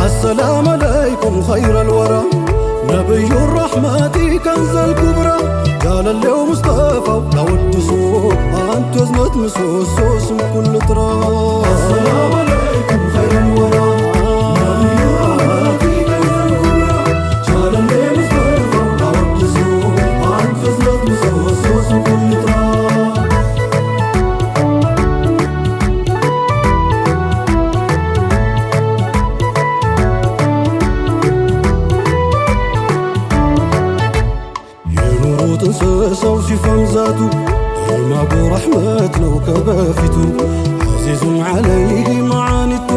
السلام عليكم خير الورى نبي الرحمة كنز الكبرى قال اليوم مصطفى لودسو أنت وزنت مسوسو اسم كل تراب. السلام عليكم خير الورى نبي الرحمة كنز الكبرى قال اليوم مصطفى لودسو أنت وزنت مسوسو اسم كل تراب. سو ሲፈም ዛቱ ደማቁ ረሕመት ነው ከበፊቱ عزيز عليه معانيቱ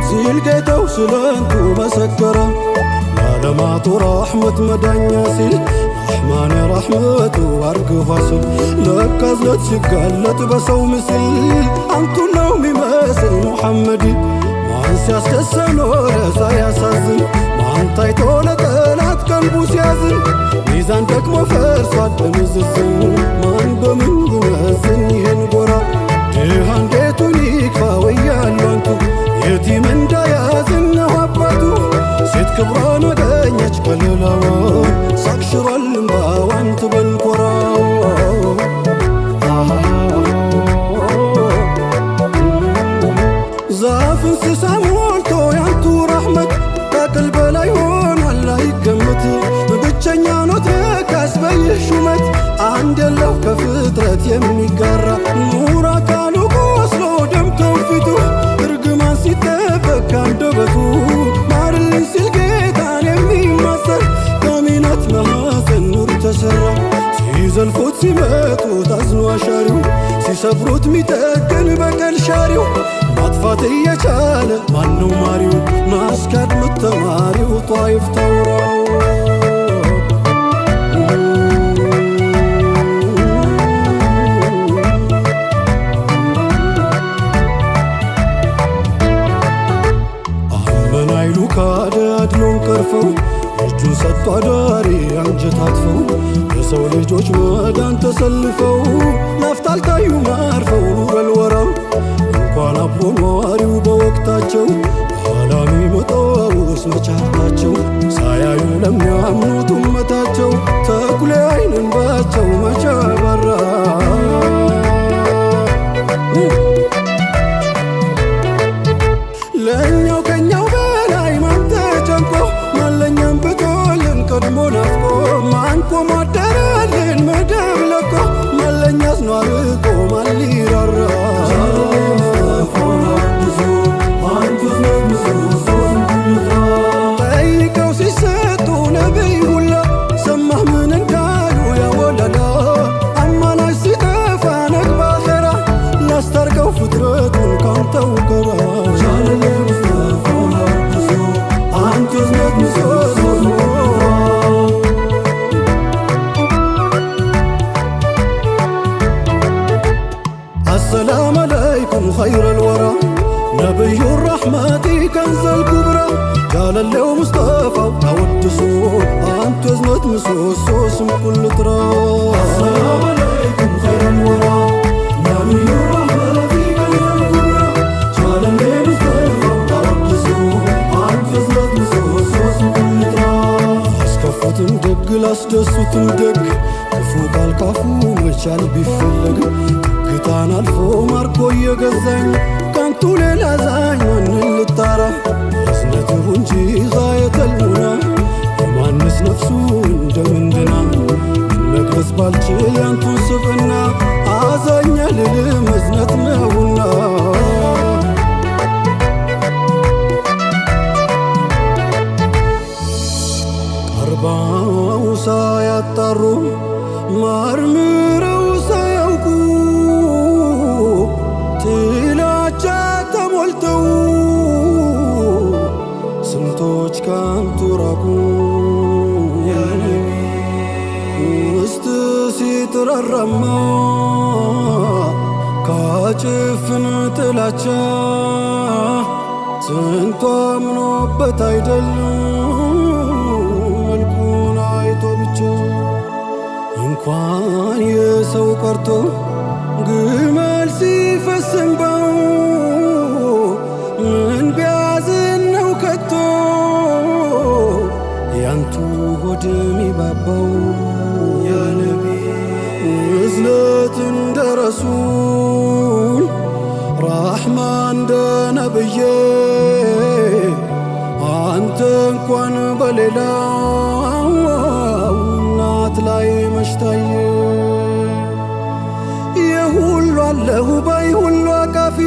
ሲል ጌታው ስለንቱ መሰከረ ለዓለማቱ ረሕመት መዳኛ ሲል ረሕማን ረሕመቱ አርግፏ ሲል ለካዝነት ሲጋለጥ በሰው ምስል አንቱ ነው ሚመስል ሙሐመድ ማን ሲያስደሰነው ለዛ ያሳዝን ማን ታይቶ ለጠላት ቀልቡ ሲያዝን ሚዛን ደግሞ ፈርሷል በምዝዝን ማን በምን ይመዝን ይህን ጎራ ድሃ እንዴቱን ይክፋ ወያሉ አንቱ የቲም እንዳያዝን ነው አባቱ ሴት ክብሯን አገኘች ከሌላዋን ሳቅሽሯል እምባዋን ትበል ኮራው። ዛፍ እንስሳ ሞልቶ ያንቱ ረሕመት ከቅል በላይ ሆኗል አይገመት ብቸኛ ኖት ረካስ በይህ ሹመት አንድ የለው ከፍጥረት የሚጋራ ኑር አካሉ ቆስሎ ደምተው ፊቱ እርግማን ሲጠበቅ ካንደበቱ ማርልኝ ሲል ጌታን የሚማጸን ከሚነት ማኅፀን ኑር ተሠራ ሲዘልፉት ሲመቱት አዝኖ አሻሪው ሲሰብሩት ሚጠግን በቀል ሻሪው ማጥፋት እየቻለ ማነው ማሪው ማስካድ ምተማሪው ጧይፍ ተውራው። አመን አይሉ ካደ አድሎን ቀርፈው እጁን ሰጥቶ አዳሪ አንጀት አጥፈው የሰው ልጆች መዳን ተሰልፈው ናፍታ አልታዩም አርፈው ኑረል ወራው እንኳን አብሮ ኗሪው በወቅታቸው ኋላ ሚመጣውስ መቻታቸው ሳያዩ ለሚያምኑት እመታቸው ተኩሌ አይን እንባቸው መቼ በራ። ለእኛው ከኛው በላይ ማን ተጨንቆ ማለኛም ብቶልን ቀድሞ ናፍቆ ማን ቆሞ አደረልን መደብ ለቆ ማለኛ አዝኖ አርቆ ማን ሊራራ። ጠይቀው ሲሰጡ ነቢይ ሁላ ሰማህ ምን እንዳሉ ያወላላ አማላጅ ሲጠፋ ነግባ ኸራ ላስታርቀው ፍጥረቱን ካንተው ገራ السلام عليكم خير الورى نبي الرحمة كنز الكبرى قال اليوم مصطفى أودسو أنت وزنت مسوسو اسم كل تراب. السلام عليكم خير الورى نبي الرحمة كنز الكبرى قال اليوم مصطفى أودسو أنت وزنت مسوسو اسم كل تراب. አስከፉትም ደግ ላስደሱትም ደግ ክፉ ቃል ካፉ መቻል ቢፈለግ ግታን አልፎ ማርኮ እየገዛኝ ካንቱ ሌላ ዛኝ ማንን ልጣራ እዝነትሁ እንጂ ጋየተል ሙና የማንስ ነፍሱ እንደምንድና መግለጽ ባልችል ያንቱን ስብዕና አዛኛ ልልም እዝነት ነውና ቀርባው ሳያጣሩ ማርምረው ሳያውቁ ጭፍን ጥላቻ ስንቱ አምኖበት አይደል መልኩን አይቶ ብቻ እንኳን የሰው ቀርቶ ግመል ሲፈስ እንባው ምን ቢያዝን ነው ከቶ ያንቱ ሆድ ሚባባው ያ ነቢ እዝነት እንደ ረሱል ራሕማ እንደ ነብዬ አንተ እንኳን በሌላው እናት ላይ መሽታየ የሁሉ አለሁ ባይ ሁሉ አቃፊ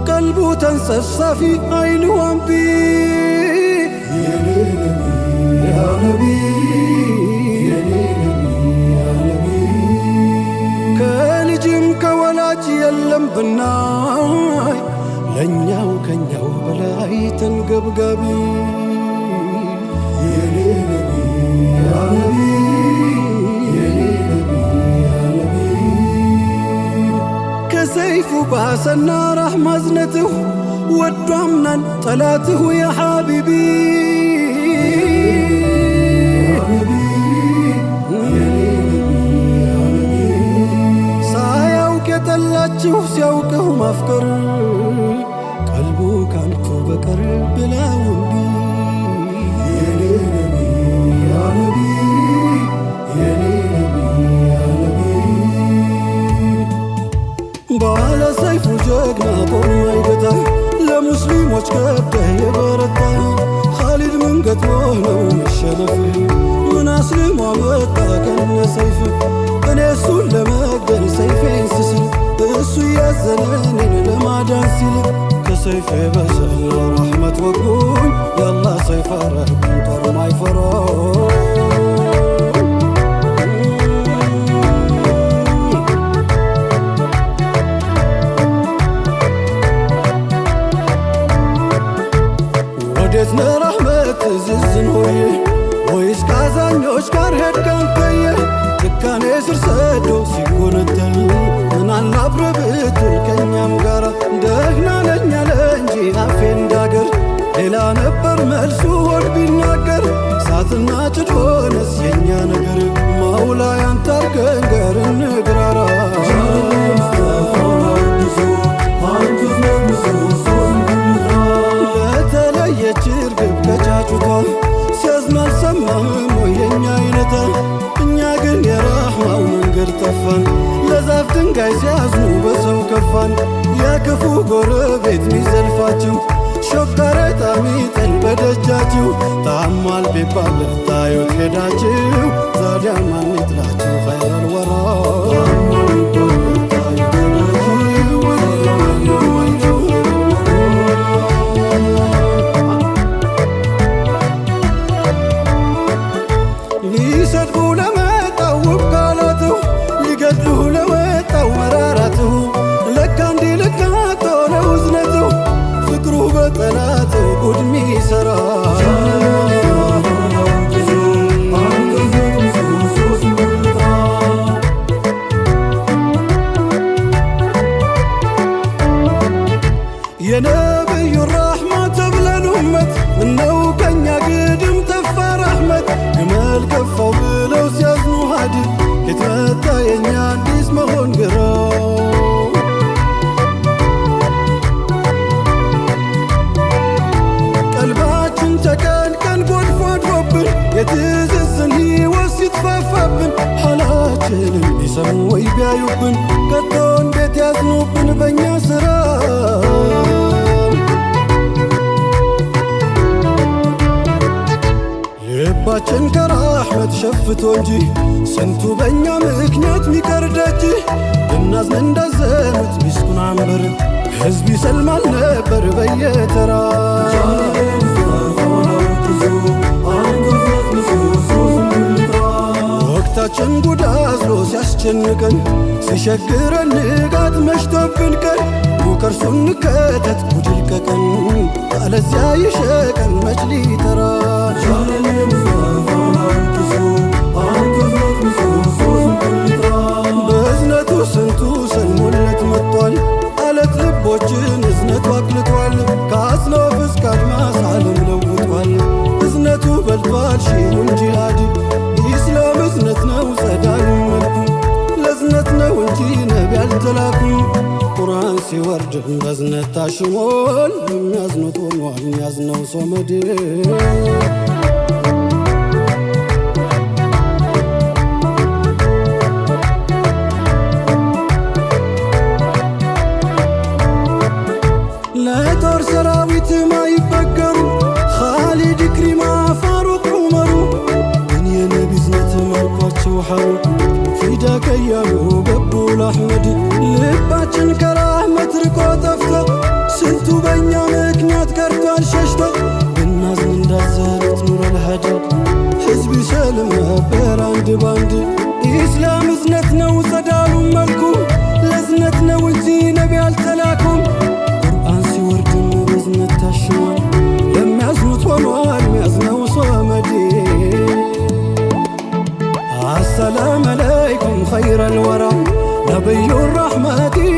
ቀልቡ ተንሰፍሳፊ አይኑ አንቢ ያ ነቢ ከልጅም ከወላጅ የለም ብናይ ለኛው ከኛው በላይ ተንገብጋቢ የኔ ነቢ ያ ነቢ የኔ ነቢ ያ ነቢ ከሰይፉ ባሰና ራሕማ እዝነትሁ ወዶ አምናን ጠላትሁ ያ ሓቢቢ ሳያውቅ የጠላችሁ ሲያውቅሁ ማፍቀር ቀልቡ ካንቱ በቀር ብላው እምቢ የኔ ነቢ ያ ነቢ የኔ ነቢ ያ ነቢ ባለ ሰይፉ ጀግና ጦር ማይገታ ለሙስሊሞች ከብደህ የበረታ ኻሊድ ምን ገጥሞህ ነው መሸነፍ ምን አስልሞ አመጣ ከነ ሰይፍ እኔ እሱን ለመግደል ሰይፌን ስስል እሱ እያዘነ እኔን ለማዳን ሲል ከሰይፌ በሰላ ረሕመት ወጉኝ የአላህ ሰይፍ አረጉኝ ጦር ማይፈራው ወዴት ነህ ረሕመት ዝዝን ሆዬ ወይስ ከአዛኞች ጋር ሄድክ አንተየ ጭካኔ ስር ሰዶ ሲጎነተል ምናለ አብረህ ብትውል ከእኛም ጋራ ደህና ነኝ አለ እንጂ አፌ እንዳገር ሌላ ነበር መልሱ ሆድ ቢናገር እሳትና ጭድ ሆነስ የእኛ ነገር ማውላ ያንተ አርገን ገር እንግራራ ለተለየች እርግብ ከጫጩቷ ሲያዝን አልሰማህም ወይ የእኛ አይነታ እኛ ግን የራሕማው መንገድ ጠፋን ለዛፍ ድንጋይ ሲያዝኑ በሰው ከፋን የክፉ ጎረቤት ሚዘልፋችሁ ሾካረ ጣሚጥል በደጃችሁ ታሟል ቢባል ታዩት ሄዳችሁ ዛዲያ ማን ይጥላችሁ ኸይረል ወራ ሊሰድቡ ለመጣው ውብ ቃላትሁ ሊገድሉህ ለወጣው መራራትሁ ለካ እንዲህ ልካቶ ነው እዝነትሁ ፍቅሩ በጠላትሁ ጉድ ሚሠራ የነቢዩ ራሕማ ተብለን ኡመት ምነው ከኛ ግድም ተፋ ረሕመት ግመል ከፋው ብለው ሲያዝኑ ሀዲድ የትመታ የኛ አዲስ መሆን ግራው ቀልባችን ተቀን ቀን ጎድፎ አድሮብን የትዝዝን ሕይወት ሲትፋፋብን ሓላችንን ቢሰሙ ወይ ቢያዩብን ከቶ እንዴት ያዝኑብን በእኛ ሥራ ልባችን ከራሕመት ሸፍቶ እንጂ ስንቱ በእኛ ምክንያት ሚቀር ደጅ ብናዝን እንዳዘኑት ሚስኩን አንበር ሕዝብ ይሰልማል ነበር በየተራ ወቅታችን ጉድ አዝሎ ሲያስጨንቀን ሲሸግረን ንጋት መሽቶብን ቀን ከርሱን ንከተት ጉድ ይልቀቀን አለዚያ ይሸቀን መች ሊጠራ በእዝነቱ ስንቱ ሰልሞለት መጥቷል ቁርአን ሲወርድ በዝነት ታሽሞል የሚያዝኑት ሆኗል የሚያዝነው ሶመድ ለጦር ሰራዊት ማይበገሩ ኻሊድ ክሪማ ፋሩቅ ዑመሩ ግን የነቢዝነት መልኳቸው ሐሩ ፊዳከ እያሉ ገቡ ለአሕመድ ልባችን ከራህመት ርቆ ጠፍቶ ስንቱ በእኛ ምክንያት ቀርቷል ሸሽቶ ብናዝን እንዳዘኑት ኑረል ሀዲድ ሕዝብ ይሰልም ነበር አንድ ባንድ ኢስላም እዝነት ነው ጸዳሉ መልኩ ለዝነት ነው እንጂ ነቢ አልተላኩም ቁርአን ሲወርድም በዝነት ታሽሟል የሚያዝኑት ሆኗል የሚያዝነው ሶመድ السلام عليكم خير الورى نبي الرحمة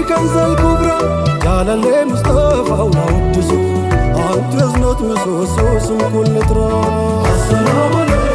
كنز الكبرى قال اللي مصطفى ولودسو أنت يزنط مسوسوس من كل ترى السلام عليكم